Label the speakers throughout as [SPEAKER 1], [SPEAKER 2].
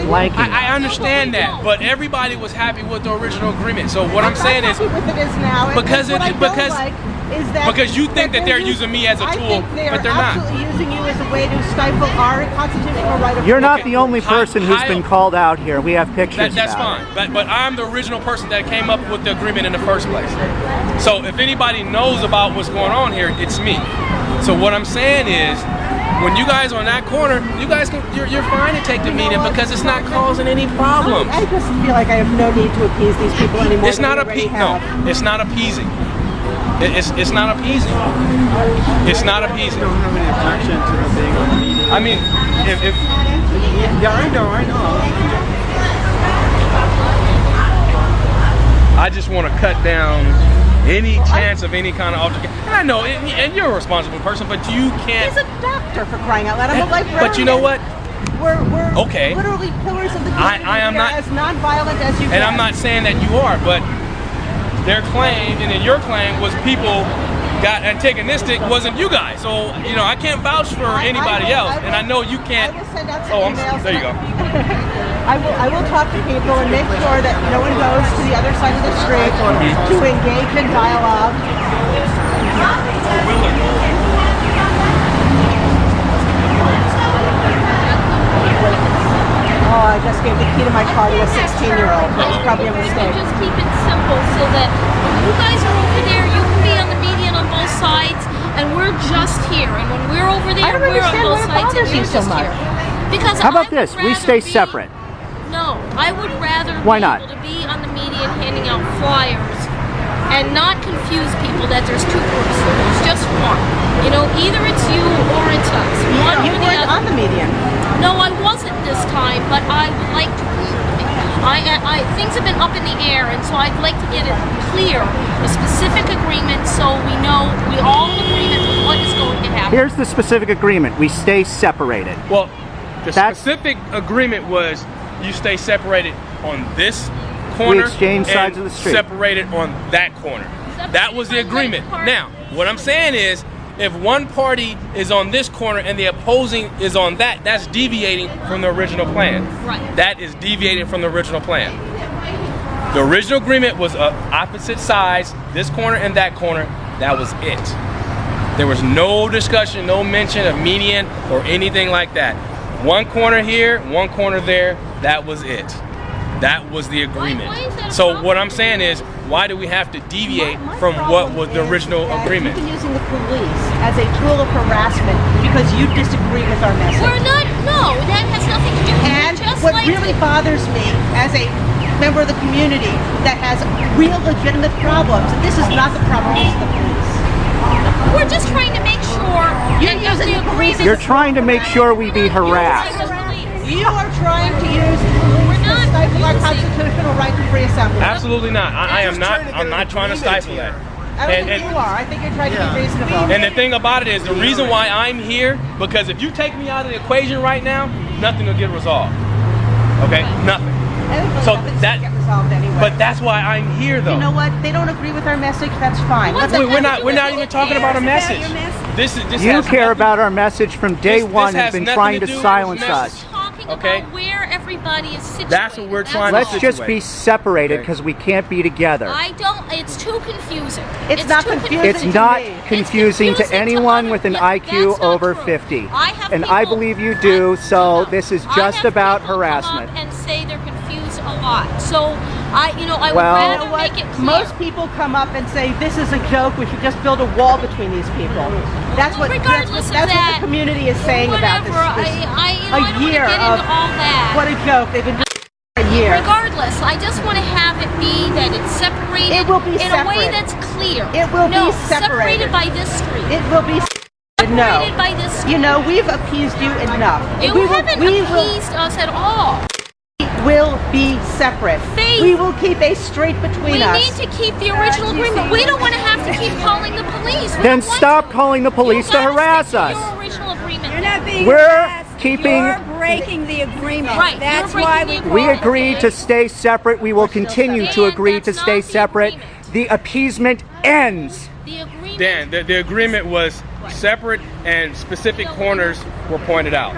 [SPEAKER 1] flanking.
[SPEAKER 2] I understand that, but everybody was happy with the original agreement. So what I'm saying is, because you think that they're using me as a tool, but they're not.
[SPEAKER 3] Absolutely using you as a way to stifle our constitutional right of.
[SPEAKER 1] You're not the only person who's been called out here. We have pictures.
[SPEAKER 2] That's fine, but I'm the original person that came up with the agreement in the first place. So if anybody knows about what's going on here, it's me. So what I'm saying is, when you guys are in that corner, you guys you're fine to take the meeting because it's not causing any problems.
[SPEAKER 3] I just feel like I have no need to appease these people anymore.
[SPEAKER 2] It's not appeasing. No, it's not appeasing. It's not appeasing. It's not appeasing.
[SPEAKER 4] I don't have any objection to the being on the meeting.
[SPEAKER 2] I mean, if
[SPEAKER 4] yeah, I know.
[SPEAKER 2] I just want to cut down any chance of any kind of altercation. And I know, and you're a responsible person, but you can't.
[SPEAKER 3] He's a doctor, for crying out loud. I'm a librarian.
[SPEAKER 2] But you know what?
[SPEAKER 3] We're
[SPEAKER 2] okay.
[SPEAKER 3] Literally pillars of the community.
[SPEAKER 2] I am not
[SPEAKER 3] as non-violent as you can.
[SPEAKER 2] And I'm not saying that you are, but their claim and then your claim was people got antagonistic, wasn't you guys. So, you know, I can't vouch for anybody else, and I know you can't.
[SPEAKER 3] I will send out some emails.
[SPEAKER 2] There you go.
[SPEAKER 3] I will talk to people and make sure that no one goes to the other side of the street to engage in dialogue. Oh, I just gave the key to my car to a 16-year-old. That's probably a mistake.
[SPEAKER 5] Just keep it simple so that when you guys are over there, you can be on the median on both sides, and we're just here. And when we're over there, we're on both sides, and you're just here. Because
[SPEAKER 1] how about this? We stay separate.
[SPEAKER 5] No, I would rather
[SPEAKER 1] Why
[SPEAKER 5] be
[SPEAKER 1] not?
[SPEAKER 5] able to be on the median handing out flyers and not confuse people that there's two groups. There's just one. You know, either it's you or it's us. One
[SPEAKER 3] You
[SPEAKER 5] or the
[SPEAKER 3] weren't
[SPEAKER 5] other.
[SPEAKER 3] on the median.
[SPEAKER 5] No, I wasn't this time, but I would like to be. Things have been up in the air, and so I'd like to get it clear, a specific agreement, so we know we all agree with what is going to happen.
[SPEAKER 1] Here's the specific agreement. We stay separated.
[SPEAKER 2] Well, the specific agreement was you stay separated on this corner.
[SPEAKER 1] We exchange sides of the street.
[SPEAKER 2] Separated on that corner. That was the agreement. Now, what I'm saying is, if one party is on this corner and the opposing is on that, that's deviating from the original plan.
[SPEAKER 5] Right.
[SPEAKER 2] That is deviating from the original plan. The original agreement was opposite sides, this corner and that corner. That was it. There was no discussion, no mention of median or anything like that. One corner here, one corner there, that was it. That was the agreement. So what I'm saying is, why do we have to deviate from what was the original agreement?
[SPEAKER 3] You've been using the police as a tool of harassment because you disagree with our message.
[SPEAKER 5] We're not, no, that has nothing to do with it.
[SPEAKER 3] And
[SPEAKER 5] Just
[SPEAKER 3] what
[SPEAKER 5] like
[SPEAKER 3] really bothers me as a member of the community that has real legitimate problems, and this is not the problem, this is the police.
[SPEAKER 5] we're just trying to make sure that the agreement.
[SPEAKER 1] You're trying to make sure we be harassed.
[SPEAKER 3] You are trying to use police to stifle our constitutional right to free assembly.
[SPEAKER 2] Absolutely not. I am not. I'm not trying to stifle that.
[SPEAKER 3] I don't think you are. I think you're trying to be reasonable.
[SPEAKER 2] And the thing about it is, the reason why I'm here, because if you take me out of the equation right now, nothing will get resolved. Okay, nothing. So that,
[SPEAKER 3] get resolved anyway.
[SPEAKER 2] but that's why I'm here, though.
[SPEAKER 3] You know what? They don't agree with our message. That's fine.
[SPEAKER 2] We're not even talking about a message. This
[SPEAKER 1] You care about our message from day one and been trying to silence us.
[SPEAKER 2] Okay.
[SPEAKER 5] About where everybody is situated.
[SPEAKER 2] That's what we're trying to
[SPEAKER 1] Let's just be separated because we can't be together.
[SPEAKER 5] I don't. It's too confusing.
[SPEAKER 3] It's not
[SPEAKER 5] too
[SPEAKER 3] confusing.
[SPEAKER 1] It's not confusing to
[SPEAKER 5] confusing
[SPEAKER 1] anyone
[SPEAKER 5] to
[SPEAKER 1] with an
[SPEAKER 5] other-
[SPEAKER 1] IQ
[SPEAKER 5] that's not
[SPEAKER 1] over
[SPEAKER 5] true.
[SPEAKER 1] 50.
[SPEAKER 5] I have
[SPEAKER 1] And
[SPEAKER 5] people,
[SPEAKER 1] I believe you do, so this is just about harassment.
[SPEAKER 5] And say they're confused a lot. So I would
[SPEAKER 1] Well,
[SPEAKER 5] rather make it clear.
[SPEAKER 3] Most people come up and say, this is a joke, we should just build a wall between these people. That's what,
[SPEAKER 5] Regardless of
[SPEAKER 3] that's what
[SPEAKER 5] that,
[SPEAKER 3] the community is saying about this.
[SPEAKER 5] Whatever. I don't want to get into all that.
[SPEAKER 3] What a joke, they've been doing it for a year.
[SPEAKER 5] Regardless, I just want to have it be that it's separated
[SPEAKER 3] It will be
[SPEAKER 5] in a way
[SPEAKER 3] separate.
[SPEAKER 5] that's clear.
[SPEAKER 3] It will
[SPEAKER 5] no,
[SPEAKER 3] be separated.
[SPEAKER 5] by this street.
[SPEAKER 3] It will be
[SPEAKER 5] Separated by this street.
[SPEAKER 3] You know, we've appeased you enough.
[SPEAKER 5] You haven't appeased us at all.
[SPEAKER 3] Will be separate. We will keep a street between us.
[SPEAKER 5] We need to keep the original agreement. We don't want to have to keep calling the police.
[SPEAKER 1] Then stop calling the police to harass us.
[SPEAKER 5] Your original agreement.
[SPEAKER 6] You're not being
[SPEAKER 1] We're
[SPEAKER 6] harassed.
[SPEAKER 1] keeping.
[SPEAKER 6] You're breaking the agreement.
[SPEAKER 5] Right.
[SPEAKER 6] That's
[SPEAKER 5] You're
[SPEAKER 6] why
[SPEAKER 5] breaking the
[SPEAKER 1] We
[SPEAKER 5] agreement.
[SPEAKER 1] agreed to stay separate. We will continue to agree to stay separate. The appeasement ends.
[SPEAKER 5] The agreement.
[SPEAKER 2] Dan, the agreement was separate and specific corners were pointed out.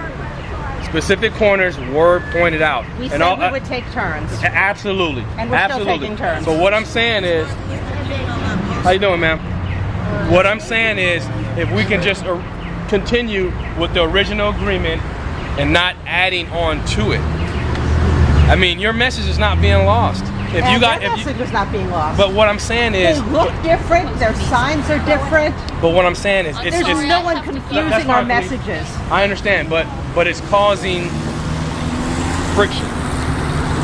[SPEAKER 2] Specific corners were pointed out.
[SPEAKER 3] We said we would take turns.
[SPEAKER 2] Absolutely.
[SPEAKER 3] And we're
[SPEAKER 2] absolutely.
[SPEAKER 3] still taking turns.
[SPEAKER 2] So what I'm saying is, how you doing, ma'am? What I'm saying is, if we can just continue with the original agreement and not adding on to it. I mean, your message is not being lost. If
[SPEAKER 3] and
[SPEAKER 2] you got,
[SPEAKER 3] their message was not being lost.
[SPEAKER 2] But what I'm saying is,
[SPEAKER 3] they look different. Their signs are different.
[SPEAKER 2] But what I'm saying is, it's
[SPEAKER 3] There's
[SPEAKER 2] just
[SPEAKER 3] no one confusing our messages.
[SPEAKER 2] I understand, but it's causing friction,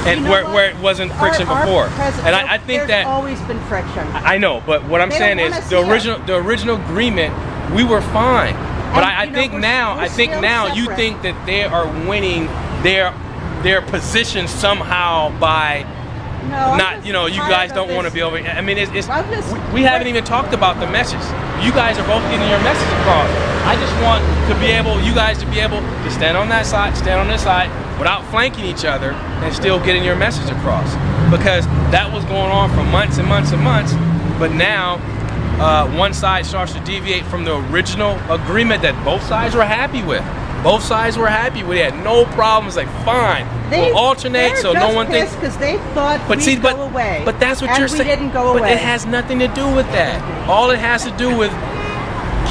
[SPEAKER 2] and
[SPEAKER 3] You know
[SPEAKER 2] where it wasn't friction before. And I think
[SPEAKER 3] there's
[SPEAKER 2] that
[SPEAKER 3] always been friction.
[SPEAKER 2] I know, but what I'm
[SPEAKER 3] They
[SPEAKER 2] saying
[SPEAKER 3] don't
[SPEAKER 2] is
[SPEAKER 3] wanna see
[SPEAKER 2] the original agreement, we were fine. But
[SPEAKER 3] And,
[SPEAKER 2] I
[SPEAKER 3] you know,
[SPEAKER 2] think
[SPEAKER 3] we're
[SPEAKER 2] now you
[SPEAKER 3] separate.
[SPEAKER 2] think that they are winning their position somehow by
[SPEAKER 3] No,
[SPEAKER 2] not, you know, you guys don't want to be over. I mean, we haven't even talked about the message. You guys are both getting your message across. I just want you guys to be able to stand on that side, stand on this side, without flanking each other, and still getting your message across. Because that was going on for months and months and months. But now, one side starts to deviate from the original agreement that both sides were happy with. Both sides were happy. We had no problems. Like, fine, we'll alternate so no one thinks.
[SPEAKER 3] Because they thought we'd go away.
[SPEAKER 2] But that's what
[SPEAKER 3] and
[SPEAKER 2] you're saying.
[SPEAKER 3] we didn't go away.
[SPEAKER 2] But it has nothing to do with that. All it has to do with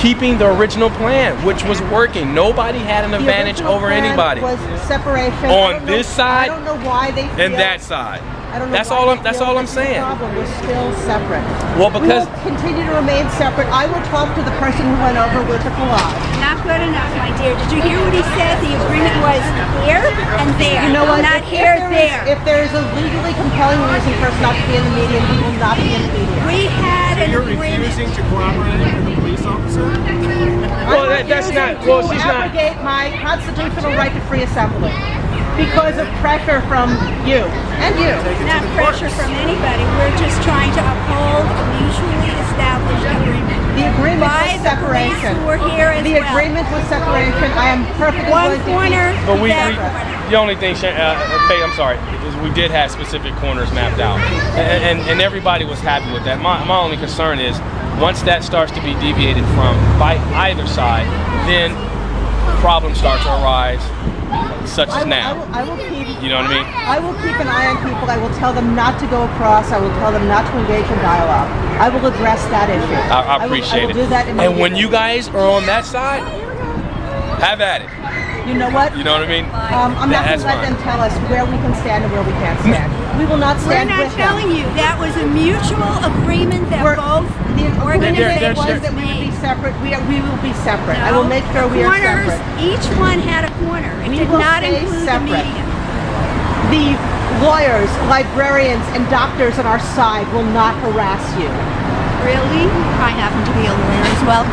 [SPEAKER 2] keeping the original plan, which was working. Nobody had an advantage over anybody.
[SPEAKER 3] Was separation
[SPEAKER 2] on this side.
[SPEAKER 3] I don't know why they feel,
[SPEAKER 2] and that side.
[SPEAKER 3] I don't know
[SPEAKER 2] That's
[SPEAKER 3] why
[SPEAKER 2] all.
[SPEAKER 3] they
[SPEAKER 2] That's
[SPEAKER 3] feel
[SPEAKER 2] all I'm
[SPEAKER 3] that
[SPEAKER 2] saying.
[SPEAKER 3] the problem. We're still separate.
[SPEAKER 2] Well, because
[SPEAKER 3] we will continue to remain separate. I will talk to the person who went over with the collage.
[SPEAKER 6] Not good enough, my dear. Did you hear what he said? The agreement was here and there.
[SPEAKER 3] You know what?
[SPEAKER 6] Not here, there.
[SPEAKER 3] If there is a legally compelling reason for us not to be in the media, we will not be in the media.
[SPEAKER 6] We had an
[SPEAKER 4] You're
[SPEAKER 6] agreement.
[SPEAKER 4] refusing to cooperate with the police officer?
[SPEAKER 2] well, that's not. Well, she's not.
[SPEAKER 3] Abrogate my constitutional right to free assembly because of pressure from you and you.
[SPEAKER 6] Not pressure from anybody. We're just trying to uphold a mutually established agreement.
[SPEAKER 3] The agreement
[SPEAKER 6] By
[SPEAKER 3] was
[SPEAKER 6] the police
[SPEAKER 3] separation.
[SPEAKER 6] who were here as
[SPEAKER 3] The
[SPEAKER 6] well.
[SPEAKER 3] agreement was separation. I am perfectly
[SPEAKER 6] One
[SPEAKER 3] willing to
[SPEAKER 6] corner,
[SPEAKER 2] But
[SPEAKER 6] that
[SPEAKER 2] the only thing, Faye, I'm sorry, is we did have specific corners mapped out, and everybody was happy with that. My only concern is once that starts to be deviated from by either side, then problems start to arise, such as now.
[SPEAKER 3] I will keep.
[SPEAKER 2] You know what I mean?
[SPEAKER 3] I will keep an eye on people. I will tell them not to go across. I will tell them not to engage in dialogue. I will address that issue.
[SPEAKER 2] I appreciate
[SPEAKER 3] I will do that
[SPEAKER 2] it. And when you guys are on that side, have at it.
[SPEAKER 3] You know what?
[SPEAKER 2] You know what I mean?
[SPEAKER 3] I'm not going to let them tell us where we can stand and where we can't stand. We will not
[SPEAKER 6] we're
[SPEAKER 3] stand
[SPEAKER 6] not
[SPEAKER 3] with
[SPEAKER 6] telling
[SPEAKER 3] them.
[SPEAKER 6] you. That was a mutual agreement that both
[SPEAKER 3] The agreement
[SPEAKER 6] organizations
[SPEAKER 3] was that we would be
[SPEAKER 6] made.
[SPEAKER 3] separate. We will be separate. I
[SPEAKER 6] No,
[SPEAKER 3] will make sure
[SPEAKER 6] the
[SPEAKER 3] we are
[SPEAKER 6] corners,
[SPEAKER 3] separate.
[SPEAKER 6] each one had a corner. It
[SPEAKER 3] We
[SPEAKER 6] did
[SPEAKER 3] will
[SPEAKER 6] not
[SPEAKER 3] stay
[SPEAKER 6] include
[SPEAKER 3] separate.
[SPEAKER 6] the media.
[SPEAKER 3] The lawyers, librarians, and doctors on our side will not harass you.
[SPEAKER 6] Really? I happen to be a lawyer as well.